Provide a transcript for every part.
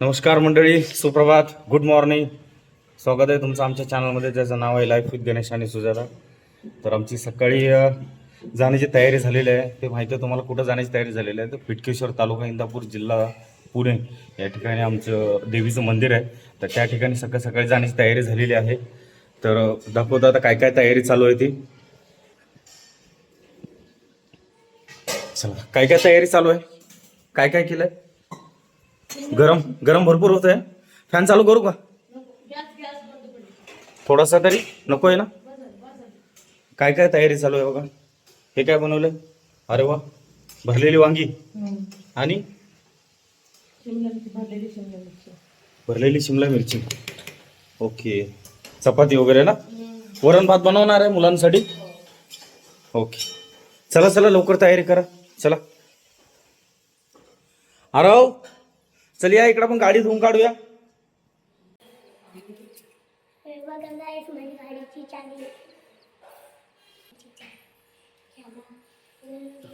नमस्कार मंडळी, सुप्रभात, गुड मॉर्निंग. स्वागत आहे तुमचं आमच्या चॅनलमध्ये, ज्याचं नाव आहे लाईफ विथ गणेश आणि सुजाता. तर आमची सकाळी जाण्याची तयारी झालेली आहे. ते माहिती आहे तुम्हाला कुठं जाण्याची तयारी झालेली आहे. तर पिटकेश्वर तालुका, इंदापूर जिल्हा, पुणे या ठिकाणी आमचं देवीचं मंदिर आहे. तर त्या ठिकाणी सकाळी सकाळी जाण्याची तयारी झालेली आहे. तर दाखवतो आता काय काय तयारी चालू आहे ती. चला, काय काय तयारी चालू आहे, काय काय केलं आहे. गरम गरम भरपूर होत आहे. फॅन चालू करू का थोडासा तरी, नको आहे ना. काय काय तयारी चालू आहे बघा. हे काय बनवलंय, अरे वा, भरलेली वांगी आणि भरलेली शिमला मिरची. ओके, चपाती वगैरे ना. वरण भात बनवणार आहे मुलांसाठी. ओके, चला चला लवकर तयारी करा. चला अरे चल या इकडं, पण गाडी धुवून काढूया.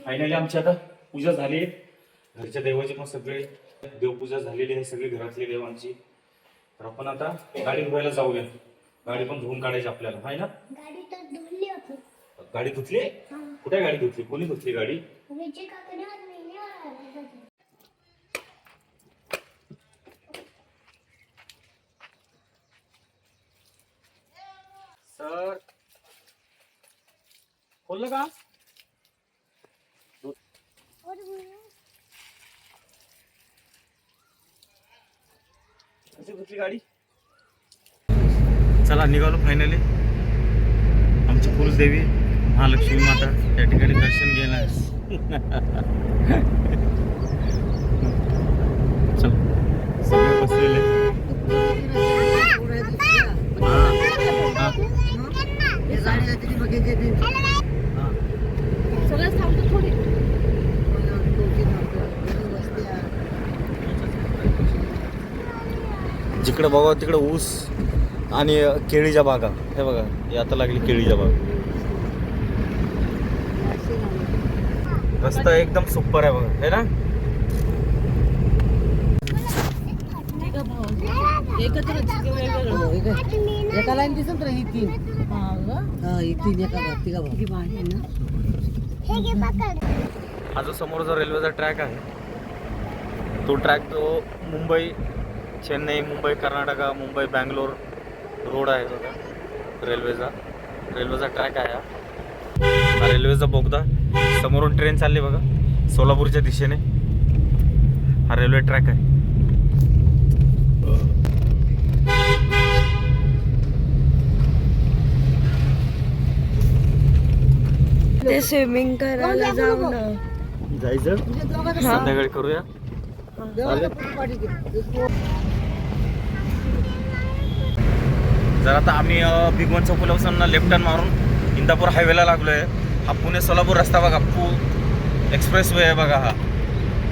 फायनली आमची आता पूजा झाली आहे. घरच्या देवाची पण सगळे देवपूजा झालेली आहे, सगळी घरातली देवांची. तर आपण आता गाडी धुवायला जाऊया. गाडी पण धुवून काढायची आपल्याला, आहे ना. गाडी धुतली. कुठे गाडी धुतली, कोणी धुतली गाडी. सर खोललं का. कशी धुतली गाडी. चला निघालो फायनली. आमची कुलदेवी महालक्ष्मी माता या ठिकाणी दर्शन घ्यायला. चल सगळे बसलेले. जिकडे बघा तिकडे ऊस आणि केळीच्या बागा. हे बघा, हे आता लागली केळीच्या बाग. रस्ता एकदम सुपर आहे बघा, है ना. एका लाईन दिसत ही तीन. ही तीन एका हा जो समोर जो रेल्वेचा ट्रॅक आहे, तो ट्रॅक जो मुंबई, चेन्नई, मुंबई, कर्नाटका, मुंबई, बँगलोर रोड आहे बघा. रेल्वेचा ट्रॅक आहे हा रेल्वेचा बोगदा. समोरून ट्रेन चालली बघा सोलापूरच्या दिशेने. हा रेल्वे ट्रॅक आहे. ते स्विमिंग करायला जाऊ ना. जायचं संध्याकाळी करूया. जर आता आम्ही भिगवण चौकुलापासून लेफ्ट टर्न मारून इंदापूर हायवेला लागलो आहे. हा पुणे सोलापूर रस्ता बघा, एक्सप्रेस वे आहे बघा. हा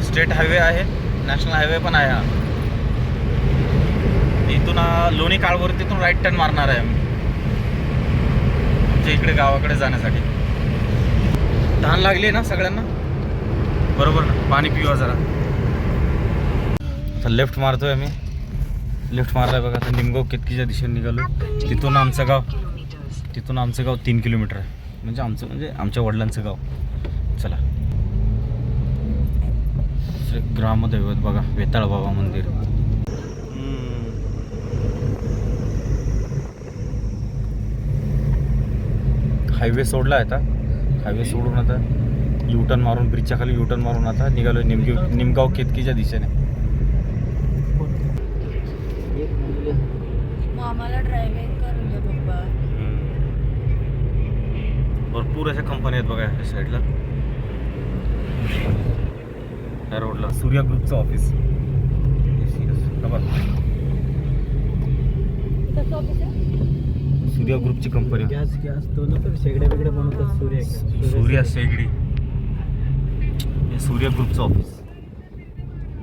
स्टेट हायवे आहे, नॅशनल हायवे पण आहे. हा इथून लोणी काळभोर, तिथून राईट टर्न मारणार आहे आम्ही आमच्या इकडे गावाकडे जाण्यासाठी. तहान लागली ना सगळ्यांना, बरोबर ना. पाणी पिवा जरा. आता लेफ्ट मारतोय आम्ही. लेफ्ट मारलाय बघा. आता निमगाव केतकीच्या दिशेने निघालो. तिथून आमचं गाव 3 किलोमीटर आहे. म्हणजे आमच्या वडिलांचं गाव. चला, ग्रामदैवत बघा, वेताळ बाबा मंदिर. हायवे सोडला आहे आता. हायवे सोडून आता युटर्न मारून, ब्रिजच्या खाली युटर्न मारून आता निघालो निमगाव केतकीच्या दिशेने. आम्हाला ड्रायव्हिंग करून द्या पप्पा. भरपूर अशा कंपन्या आहेत बघा या साईडला. या रोडला सूर्या ग्रुपचं ऑफिस. सूर्या ग्रुपची कंपनी. शेगड्या बिगड्या बनवतात. सूर्या शेगडी. हे सूर्या ग्रुपचं ऑफिस.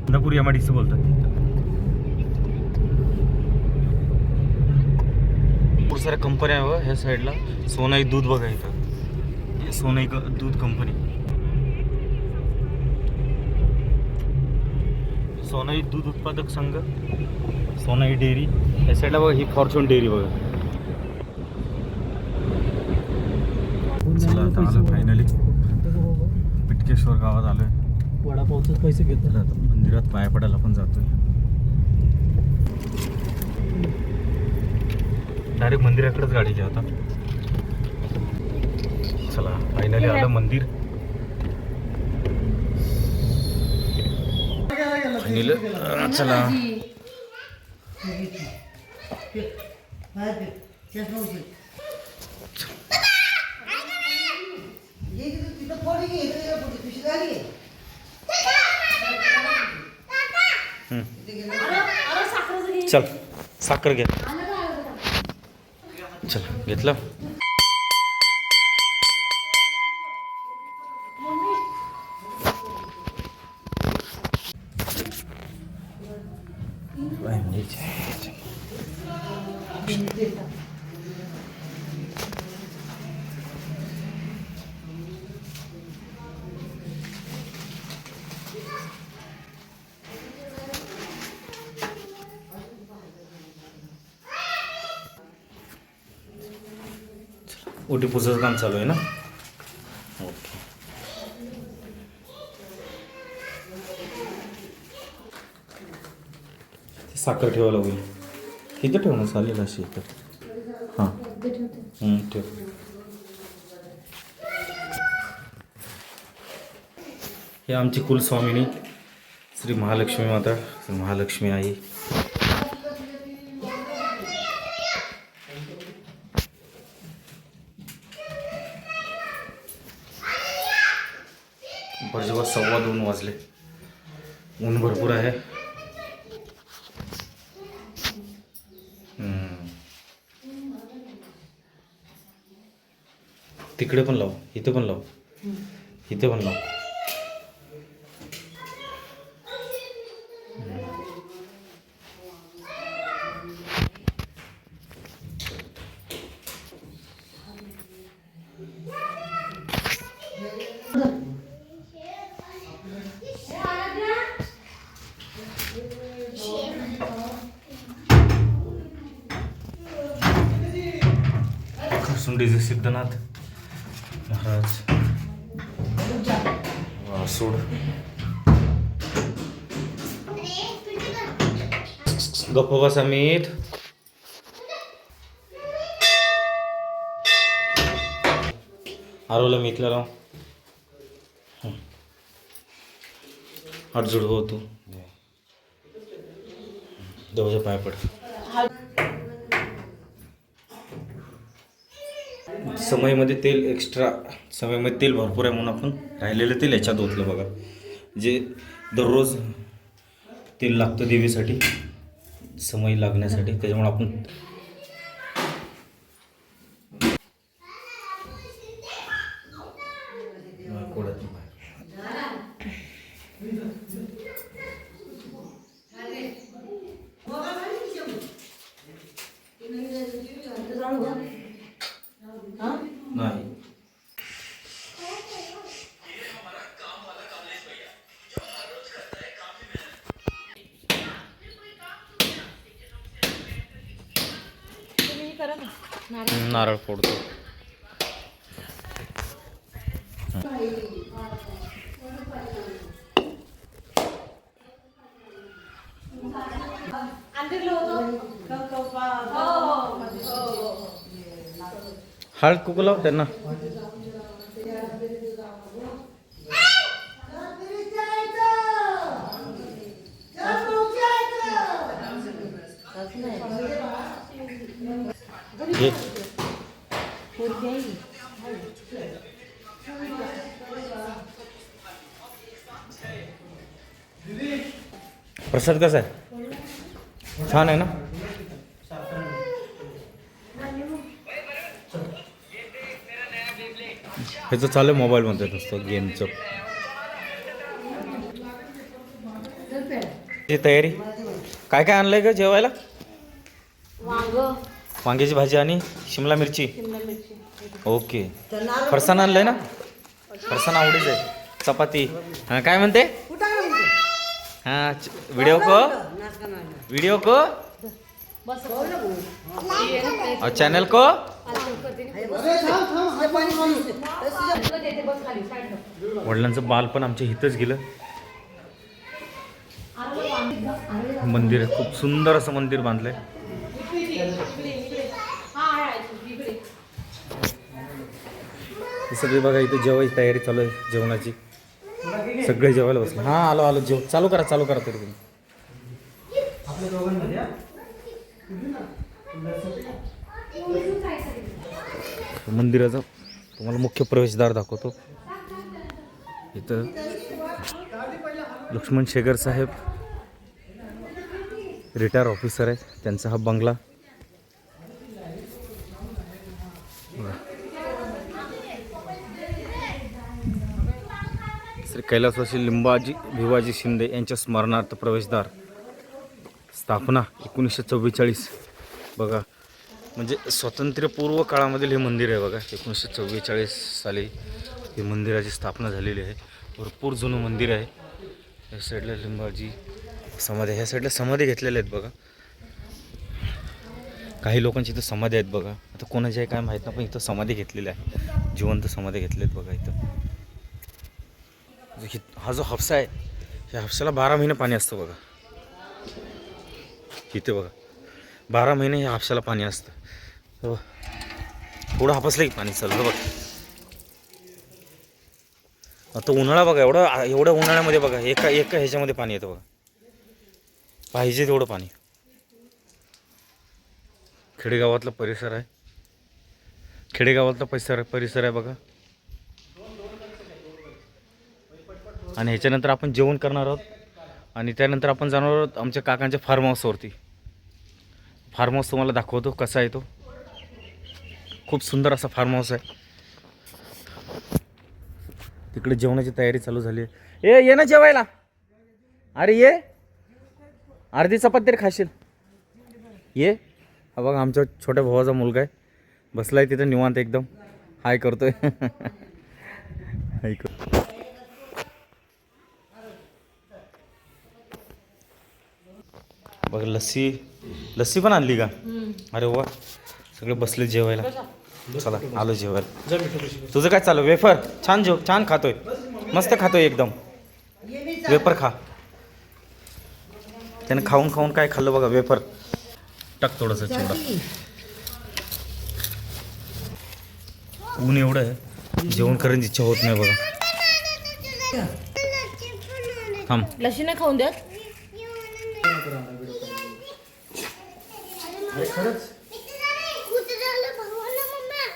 इंदापूर MIDC बोलतात. भरपूर साऱ्या कंपन्या आहे ह्या साईडला. सोनाई दूध बघा इथं, सोनाई दूध कंपनी. सोनाई दूध उत्पादक संघ, सोनाई डेअरी. या साईडला बघा ही फॉर्च्यून डेअरी बघा. चला आता आलो फायनली पिटकेश्वर गावात आलोय. वडापावचे पैसे घेतो. आता मंदिरात पाया पडायला पण जातोय. डायरेक्ट मंदिराकडेच गाडी घ्या आता. चला फायनली आलं मंदिर. चला चल साखर घ्या. चल घेतलं. ओटी पुजाचं काम चालू आहे ना. ओके. साखर ठेवायला होईल. इथं ठेव ना, चालेल अशी इथं. हां ठेव. हे आमची कुलस्वामिनी श्री महालक्ष्मी माता, श्री महालक्ष्मी आई. बरोबर 2:15 वाजले. ऊन भरपूर आहे. तिकडे पण लाव, इथे पण लाव, इथे पण लाव. खरसुंडीचे सिद्धनाथ महाराज वासोड. गप्प बस अमित. आरोला मी इथला राव. हात जुडव तू देवाच्या पाया पड. समईमध्ये तेल एक्स्ट्रा, समईमध्ये तेल भरपूर आहे म्हणून आपण राहिलेलं तेल याच्यात ओतलं बघा. जे दररोज तेल लागतं देवीसाठी, समई लागण्यासाठी, त्याच्यामुळे आपण नाही. नारळ फोडतो. हळद कुकू लाव त्यांना. घे. प्रसाद कसा आहे? छान आहे ना. ह्याचं चालू आहे मोबाईलमध्ये नुसतं गेमचं. तयारी काय काय आणलंय का जेवायला? वांग्याची भाजी आणि शिमला मिरची. ओके. फरसाण आणलंय ना? फरसाण आवडीच आहे. चपाती काय म्हणते? हाँ वीडियो को वीडियो को और चैनल को वडिलांचं बालपण आमच्या इथंच गेलं. मंदिर आहे, खूप सुंदर असं मंदिर बांधलंय. हे सगळे बघा इथे जेवायची तयारी चालू आहे, जेवणाची. सगळे जेवायला बसले. हा आलो आलो, जेव चालू करा तरी तुम्ही. मंदिराचा तुम्हाला मुख्य प्रवेशद्वार दाखवतो. इथं लक्ष्मण शेगर साहेब रिटायर ऑफिसर आहे, त्यांचा हा बंगला. श्री कैलासवासी लिंबाजी भिवाजी शिंदे यांच्या स्मरणार्थ प्रवेशद्वार. स्थापना 1944. बघा, म्हणजे स्वातंत्र्यपूर्व काळामधील हे मंदिर आहे बघा. 1944 साली हे मंदिराची स्थापना झालेली आहे. भरपूर जुनं मंदिर आहे. या साईडला लिंबाजी समाधी, ह्या साईडला समाधी घेतलेल्या आहेत बघा. काही लोकांची इथं समाधी आहेत बघा. आता कोणाची आहे काय माहीत नाही, पण इथं समाधी घेतलेली आहे, जिवंत समाधी घेतल्या आहेत बघा. इथं हा जो हापसा आहे, ह्या हापशाला 12 महिने पाणी असतं बघा. इथे बघा 12 महिने ह्या हापशाला पाणी असतं. थोडं हापसलं की पाणी चाललं बघा. आता उन्हाळा बघा, एवढ्या उन्हाळ्यामध्ये बघा एका ह्याच्यामध्ये पाणी येतं बघा. पाहिजे तेवढं पाणी. खेडेगावातला परिसर आहे, परिसर आहे बघा. आणि ह्याच्यानंतर आपण जेवण करणार आहोत आणि त्यानंतर आपण जाणार आहोत आमच्या काकांच्या फार्म हाऊसवरती. फार्म हाऊस तुम्हाला दाखवतो कसा आहे तो. खूप सुंदर असा फार्म हाऊस आहे. तिकडे जेवणाची तयारी चालू झाली आहे. ये ना जेवायला. अरे ये, अर्धी चपाती तरी खाशील. ये. हा बघा आमच्या छोट्या भावाचा मुलगा आहे, बसलाय तिथं निवांत एकदम. हाय करतोय. हाय करतो. बघ लस्सी पण आणली का? अरे वा, सगळे बसले जेवायला. चला आलो जेवायला. तुझं काय चालू? वेफर छान खातोय, मस्त खातोय एकदम. वेफर खा. त्याने खाऊन काय खाल्लं बघा, वेफर. टाक थोडंसं चिवडा. ऊन एवढं आहे, जेवण करायची इच्छा होत नाही बघा. थांब, लशी नाही खाऊन द्या.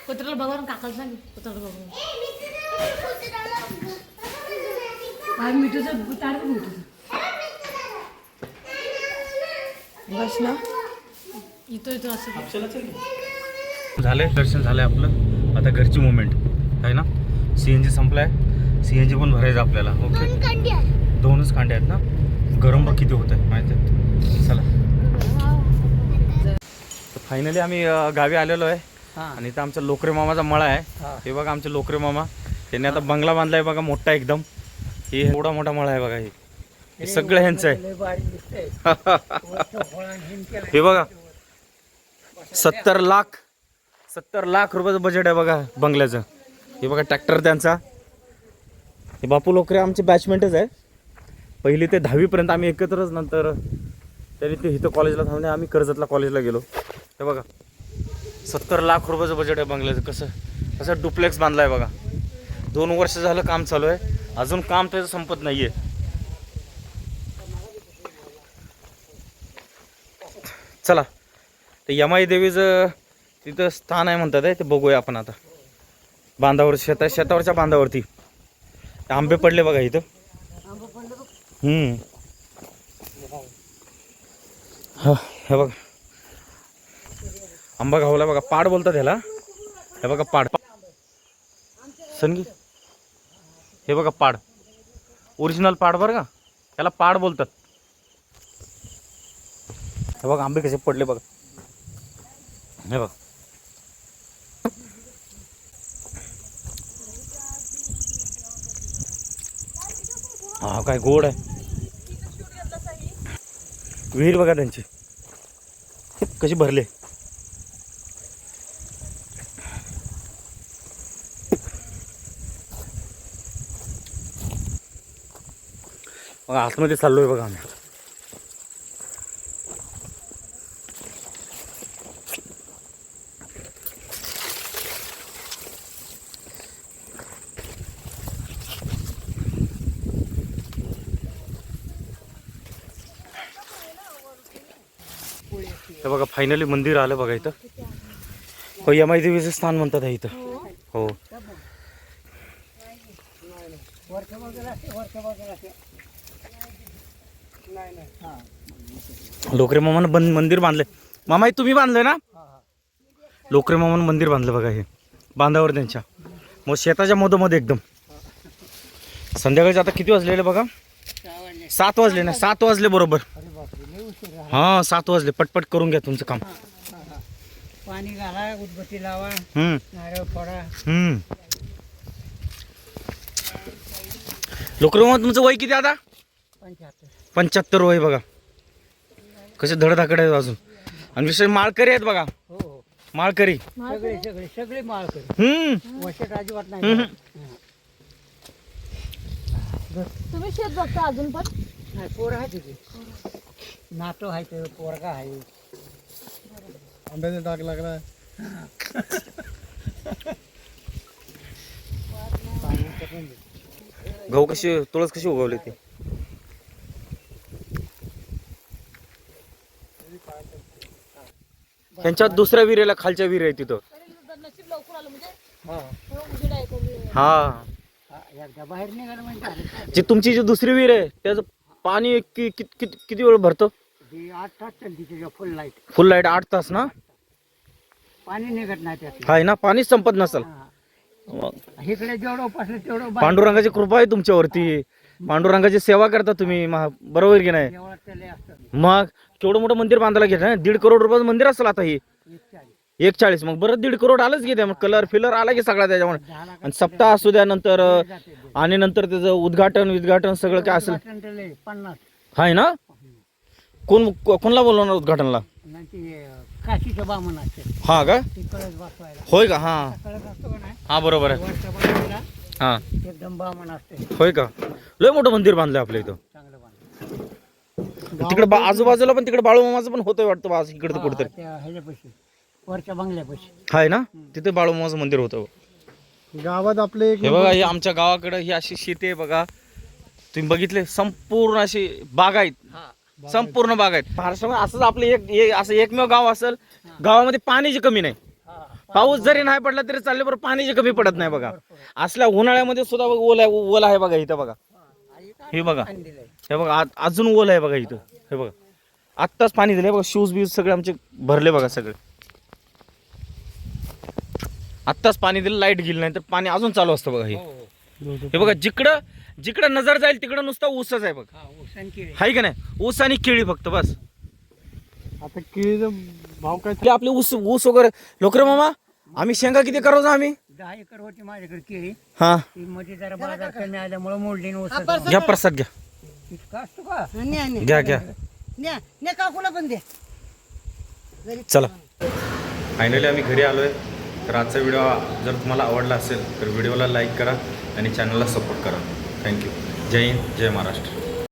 कुत्र्याला भगवान काकाला सांग. कुत्र्याला भगवान मिठूचं तार मिठूचं बस ना. इथं असं झालंय. दर्शन झालंय आपलं. आता घरची मुवमेंट आहे ना. CNG संपलाय, CNG पण भरायचं आपल्याला. ओके, 2च कांडे आहेत ना. गरम बघ किती होत आहे माहिती आहे. चला, फायनली आम्ही गावी आलेलो आहे. आणि इथं आमचा लोकरे मामाचा मळा आहे. हे बघा आमचे लोकरे मामा, त्यांनी आता बंगला बांधलाय बघा, मोठा एकदम. हे एवढा मोठा मळा आहे बघा. हे सगळं ह्यांचं आहे. हे बघा 70 लाख रुपयाचं बजेट आहे बघा बंगल्याचं. हे बघा ट्रॅक्टर त्यांचा. हे बापू लोकरे आमचे बॅचमेंटच आहे. पहिली ते 10वीपर्यंत आम्ही एकत्रच. नंतर त्यांनी ते इथं कॉलेजला थांबले, आम्ही कर्जतला कॉलेजला गेलो. हे बघा 70 लाख रुपयाचं बजेट आहे बंगल्याचं. कसं डुप्लेक्स बांधला आहे बघा. 2 वर्ष झालं काम चालू आहे, अजून काम त्याचं संपत नाही आहे. चला, ते यमाई देवीचं तिथं स्थान आहे म्हणतात आहे, ते बघूया आपण आता. बांधावर शेतावरच्या बांधावरती आंबे पडले बघा इथं. हा, हे बघा आंबा घावला बघा. पाड बोलतात ह्याला. हे बघा पाड संगी. हे बघा पाड, ओरिजिनल पाड बरं का, त्याला पाड बोलतात. हे बघा आंबे कसे पडले बघा. हे बघा हा, काय गोड आहे. विहीर बघा त्यांची कशी भरले. बघा आतमध्ये चाललोय बघा आम्ही. हे बघा फायनली मंदिर आलं बघा इथं. हो यमाई देवीचं स्थान म्हणतात हे इथं. हो लोकरे मामानं मंदिर बांधलंय. मामा हे तुम्ही बांधलंय ना? लोकरे मामानं मंदिर बांधलं बघा हे बांधावर त्यांच्या. मग शेताच्या मधोमध एकदम. संध्याकाळचे आता किती वाजलेले बघा? 7 वाजले ना? 7 वाजले बरोबर. हा 7 वाजले. पटपट करून घ्या तुमचं काम. पाणी घाला, उदबत्ती लावा, हम्म नारळ फोडा. लोकरे मामा तुमचं वय किती आता? 75 वय बघा. कसे धडधाकड आहेत अजून. आणि विशेष माळकरी आहेत बघा. हो माळकरी सगळे सगळे सगळे माळकरी. वर्षात अजिबात नाही. तुम्ही शेत बघता अजून पण? नाही पोर आहे तिथे. नातो आहे ते पोरगा आहे. आंब्याचा टाक लागला. गहू कशी तुळस कशी उगवली ते? त्यांच्या दुसऱ्या विहिरीला खालच्या विहीर आहे तिथं. हा एकदा बाहेर निघालं म्हणजे जी तुमची जी दुसरी विहीर आहे त्याचं पाणी किती वेळ भरतं? 8 तास चालते तिच्या फुल लाईट. फुल लाईट 8 तास ना? पाणी निघत नाही त्यात. हाय ना? पाणीच संपत नसल. इकडे जेवढं उपासलं तेवढं बाहेर. पांडुरंगाची कृपा आहे तुमच्यावरती. पांडुरंगाची सेवा करता तुम्ही. बरोबर की नाही? जेवढं त्याला असतं. मग केवढं मोठं मंदिर बांधायला घेत ना? 1.5 करोड रुपयाचं मंदिर असेल आता हे. 140. मग बरं 1.5 करोड आलंच की. मग कलर फिलर आला की सगळा त्याच्यामुळे. आणि सप्ताह असू द्या नंतर. आणि नंतर त्याचं उद्घाटन सगळं काय असेल. 50. हाय ना? कोणला बोलवणार उद्घाटनला? काशीचं बामण असते. हा का? ती कळस बसवायला. होय का? हा कळस असतो का नाही? हा बरोबर आहे. वरच्या बाजूला हा एकदम बामण असते. होय का? लय मोठं मंदिर बांधलंय आपल्या इथं. चांगलं बांधलं. तिकडे आजूबाजूला पण तिकडे बाळूमामाचं पण होतंय वाटतं बा इकडे तर कुठतरी. त्या ह्याच्यापाशी वरच्या बंगल्यापाशी. हाय ना? तिथे बाळूमामाचं मंदिर होतं. गावात आपले हे बघा हे आमच्या गावाकडे ही अशी शेती आहे बघा. तुम्ही बघितले संपूर्ण अशी बाग आहेत. संपूर्ण बाग आहेत. महाराष्ट्रामध्ये असंच आपलं असं एकमेव गाव असेल गावामध्ये पाण्याची कमी नाही. पाऊस जरी नाही पडला तरी चालले बरं पाण्याची कमी पडत नाही बघा. असल्या उन्हाळ्यामध्ये सुद्धा बघा ओल आहे बघा इथं बघा. हे बघा हे बघा अजून ओल आहे बघा इथं. हे बघा आत्ताच पाणी दिलंय बघा. शूज बीज सगळे आमचे भरले बघा सगळे. आत्ताच पाणी दिलं. लाईट गेली नाही तर पाणी अजून चालू असतं बघा. हे बघा जिकडं नजर जाईल तिकडं नुसतं ऊसच आहे बघा. हाय का नाही? ऊस आणि केळी फक्त बस. आता केळीचा भाव काय? आपले ऊस वगैरे. लोकरे मामा आम्ही शेंगा किती करायचो आम्ही? 10 एकर होती माझ्याकडे केळी. हा ती मध्ये जरा बाजार कमी आल्यामुळे मोडली. घ्या प्रसाद घ्या. इतका असतो का? घ्या काकूला पण द्या. चला फायनली आम्ही घरी आलोय. तर आजचा व्हिडिओ जर तुम्हाला आवडला असेल तर व्हिडिओला लाईक करा आणि चॅनलला सपोर्ट करा. थँक्यू. जय हिंद जय महाराष्ट्र.